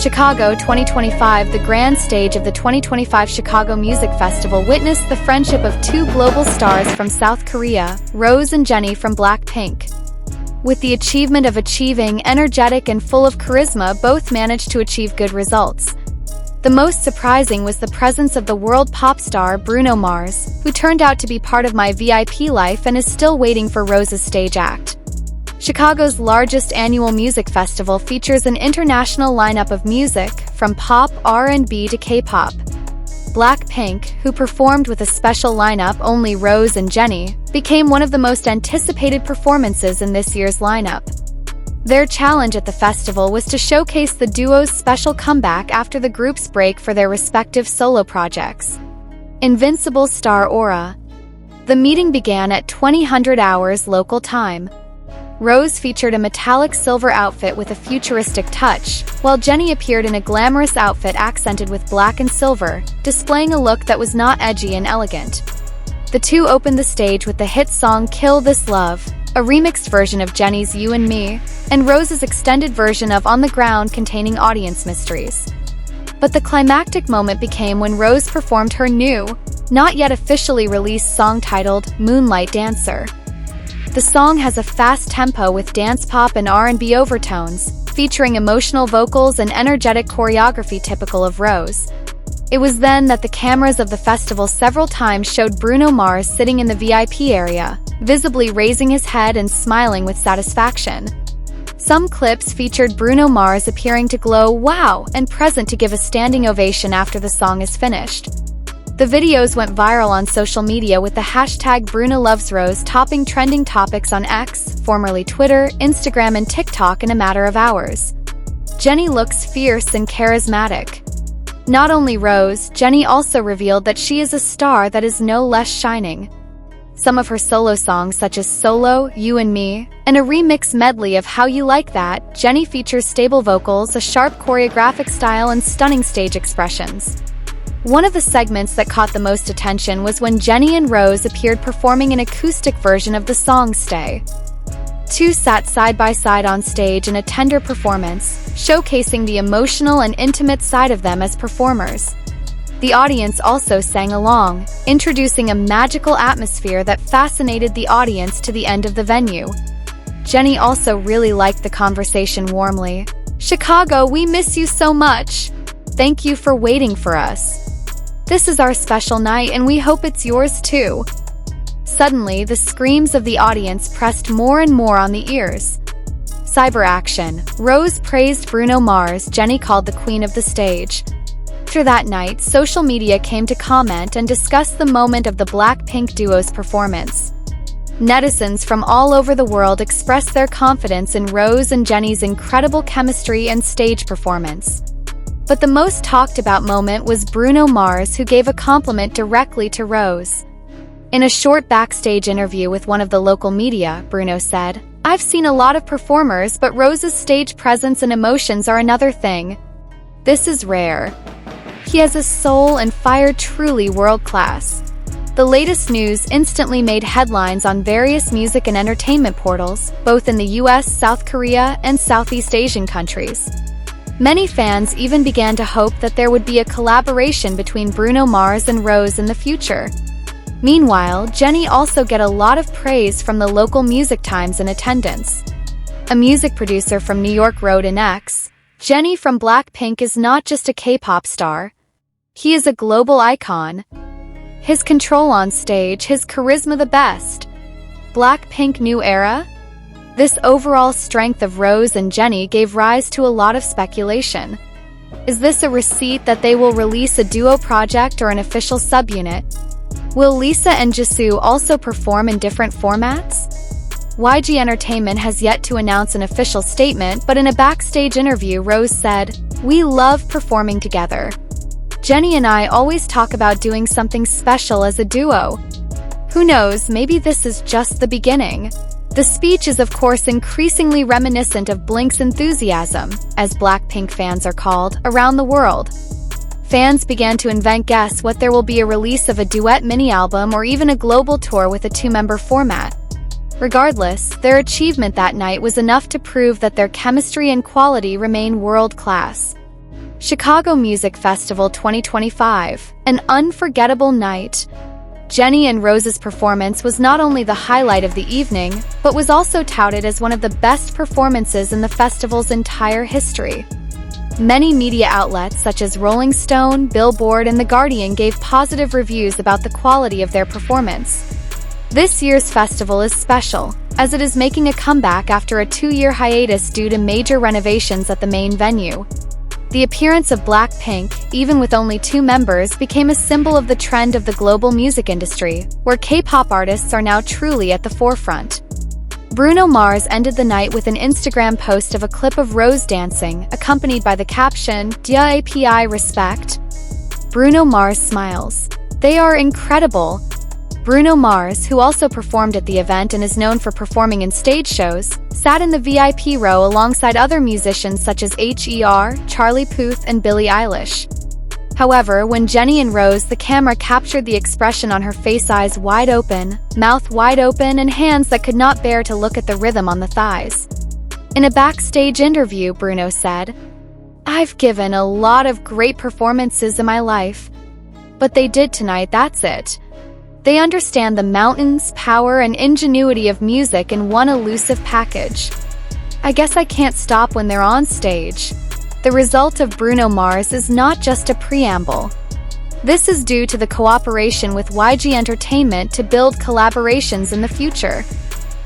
Chicago 2025. The grand stage of the 2025 Chicago Music Festival witnessed the friendship of two global stars from South Korea, Rose and Jennie from BLACKPINK. With the achievement of achieving energetic and full of charisma, both managed to achieve good results. The most surprising was the presence of the world pop star Bruno Mars, who turned out to be part of my VIP life and is still waiting for Rose's stage act. Chicago's largest annual music festival features an international lineup of music, from pop, R&B to K-pop. BLACKPINK, who performed with a special lineup only Rose and Jennie, became one of the most anticipated performances in this year's lineup. Their challenge at the festival was to showcase the duo's special comeback after the group's break for their respective solo projects. Invincible Star Aura. The meeting began at 2000 hours local time. Rose featured a metallic silver outfit with a futuristic touch, while Jennie appeared in a glamorous outfit accented with black and silver, displaying a look that was not edgy and elegant. The two opened the stage with the hit song Kill This Love, a remixed version of Jennie's You and Me, and Rose's extended version of On the Ground containing audience mysteries. But the climactic moment became when Rose performed her new, not yet officially released song titled Moonlight Dancer. The song has a fast tempo with dance pop and R&B overtones, featuring emotional vocals and energetic choreography typical of Rose. It was then that the cameras of the festival several times showed Bruno Mars sitting in the VIP area, visibly raising his head and smiling with satisfaction. Some clips featured Bruno Mars appearing to glow wow and present to give a standing ovation after the song is finished. The videos went viral on social media with the hashtag #BrunoLovesRose topping trending topics on X, formerly Twitter, Instagram and TikTok in a matter of hours. Jennie looks fierce and charismatic. Not only Rose, Jennie also revealed that she is a star that is no less shining. Some of her solo songs such as Solo, You and Me, and a remix medley of How You Like That, Jennie features stable vocals, a sharp choreographic style and stunning stage expressions. One of the segments that caught the most attention was when Jennie and Rose appeared performing an acoustic version of the song Stay. Two sat side by side on stage in a tender performance, showcasing the emotional and intimate side of them as performers. The audience also sang along, introducing a magical atmosphere that fascinated the audience to the end of the venue. Jennie also really liked the conversation warmly. "Chicago, we miss you so much. Thank you for waiting for us. This is our special night and we hope it's yours too." Suddenly, the screams of the audience pressed more and more on the ears. Cyber action. Rose praised Bruno Mars, Jennie called the queen of the stage. After that night, social media came to comment and discuss the moment of the BLACKPINK duo's performance. Netizens from all over the world expressed their confidence in Rose and Jennie's incredible chemistry and stage performance. But the most talked about moment was Bruno Mars, who gave a compliment directly to Rose. In a short backstage interview with one of the local media, Bruno said, "I've seen a lot of performers, but Rose's stage presence and emotions are another thing. This is rare. He has a soul and fire truly world-class." The latest news instantly made headlines on various music and entertainment portals, both in the US, South Korea, and Southeast Asian countries. Many fans even began to hope that there would be a collaboration between Bruno Mars and Rose in the future. Meanwhile, Jennie also get a lot of praise from the local music times in attendance. A music producer from New York wrote in X, "Jennie from BLACKPINK is not just a K-pop star. He is a global icon. His control on stage, his charisma the best. BLACKPINK new era?" This overall strength of Rose and Jennie gave rise to a lot of speculation. Is this a receipt that they will release a duo project or an official subunit? Will Lisa and Jisoo also perform in different formats? YG Entertainment has yet to announce an official statement, but in a backstage interview, Rose said, "We love performing together. Jennie and I always talk about doing something special as a duo. Who knows, maybe this is just the beginning." The speech is of course increasingly reminiscent of Blink's enthusiasm, as BLACKPINK fans are called, around the world. Fans began to invent guess what there will be a release of a duet mini-album or even a global tour with a two-member format. Regardless, their achievement that night was enough to prove that their chemistry and quality remain world-class. Chicago Music Festival 2025, an unforgettable night. JennieXRose's performance was not only the highlight of the evening, but was also touted as one of the best performances in the festival's entire history. Many media outlets such as Rolling Stone, Billboard, and The Guardian gave positive reviews about the quality of their performance. This year's festival is special, as it is making a comeback after a 2-year hiatus due to major renovations at the main venue. The appearance of BLACKPINK, even with only 2 members, became a symbol of the trend of the global music industry, where K-pop artists are now truly at the forefront. Bruno Mars ended the night with an Instagram post of a clip of Rosé dancing, accompanied by the caption, "Dia API respect." Bruno Mars smiles. "They are incredible." Bruno Mars, who also performed at the event and is known for performing in stage shows, sat in the VIP row alongside other musicians such as Her, Charlie Puth, and Billie Eilish. However, when JennieXRose, the camera captured the expression on her face, eyes wide open, mouth wide open, and hands that could not bear to look at the rhythm on the thighs. In a backstage interview, Bruno said, "I've given a lot of great performances in my life. But they did tonight, that's it. They understand the mountains, power, and ingenuity of music in one elusive package. I guess I can't stop when they're on stage." The result of Bruno Mars is not just a preamble. This is due to the cooperation with YG Entertainment to build collaborations in the future.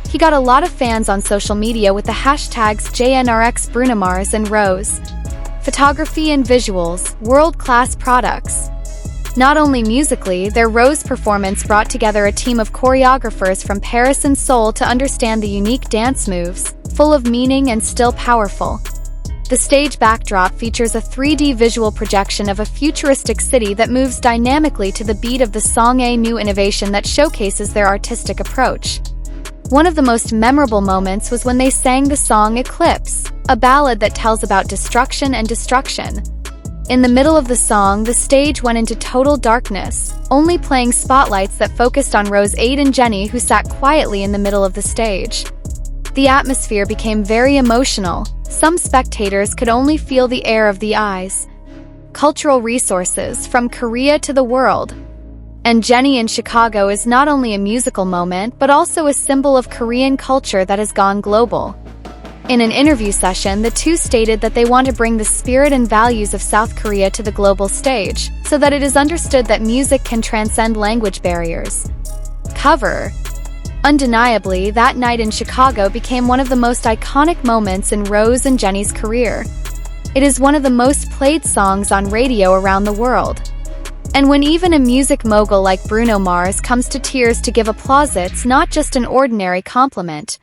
He got a lot of fans on social media with the hashtags JNRX Bruno Mars and Rose. Photography and visuals, world-class products. Not only musically, their Rose performance brought together a team of choreographers from Paris and Seoul to understand the unique dance moves, full of meaning and still powerful. The stage backdrop features a 3D visual projection of a futuristic city that moves dynamically to the beat of the song, a new innovation that showcases their artistic approach. One of the most memorable moments was when they sang the song Eclipse, a ballad that tells about destruction and destruction. In the middle of the song, the stage went into total darkness, only playing spotlights that focused on Rosé and Jennie, who sat quietly in the middle of the stage. The atmosphere became very emotional. Some spectators could only feel the air of the eyes. Cultural resources from Korea to the world. And Jennie in Chicago is not only a musical moment, but also a symbol of Korean culture that has gone global. In an interview session, the two stated that they want to bring the spirit and values of South Korea to the global stage, so that it is understood that music can transcend language barriers. Cover. Undeniably, that night in Chicago became one of the most iconic moments in Rose and Jennie's career. It is one of the most played songs on radio around the world. And when even a music mogul like Bruno Mars comes to tears to give applause, it's not just an ordinary compliment.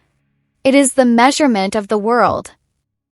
It is the measurement of the world.